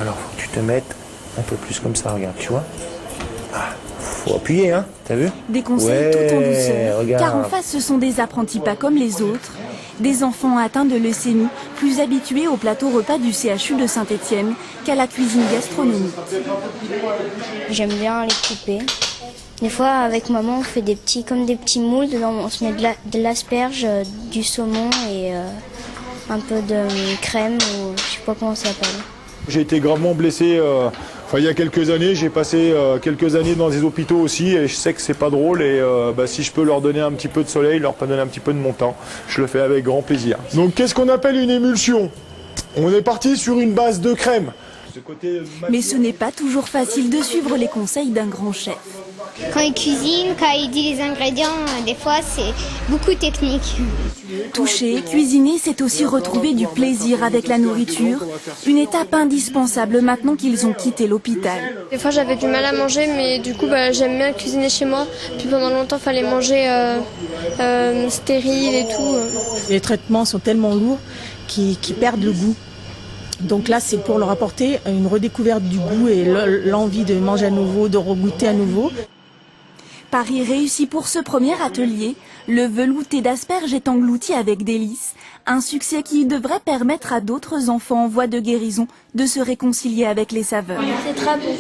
Alors, faut que tu te mettes un peu plus comme ça, regarde, tu vois. Ah, faut appuyer, hein, t'as vu? Des conseils tout en douceur, regarde. car en face ce sont des apprentis pas comme les autres, des enfants atteints de leucémie, plus habitués au plateau repas du CHU de Saint-Étienne qu'à la cuisine gastronomique. J'aime bien les poupées. Des fois, avec maman, on fait des petits moules. Dedans, on se met de l'asperge, du saumon et un peu de crème, ou je sais pas comment ça s'appelle. J'ai été gravement blessé il y a quelques années. J'ai passé quelques années dans des hôpitaux aussi et je sais que c'est pas drôle. Et si je peux leur donner un petit peu de soleil, leur donner un petit peu de mon temps, je le fais avec grand plaisir. Donc qu'est-ce qu'on appelle une émulsion? On est parti sur une base de crème. Mais ce n'est pas toujours facile de suivre les conseils d'un grand chef. Quand il cuisine, quand il dit les ingrédients, des fois c'est beaucoup technique. Toucher, cuisiner, c'est aussi retrouver du plaisir avec la nourriture, une étape indispensable maintenant qu'ils ont quitté l'hôpital. Des fois j'avais du mal à manger, mais du coup j'aime bien cuisiner chez moi. Puis pendant longtemps il fallait manger stérile et tout. Les traitements sont tellement lourds qu'ils perdent le goût. Donc là, c'est pour leur apporter une redécouverte du goût et l'envie de manger à nouveau, de regoûter à nouveau. Pari réussi pour ce premier atelier. Le velouté d'asperges est englouti avec délice. Un succès qui devrait permettre à d'autres enfants en voie de guérison de se réconcilier avec les saveurs. C'est très bon.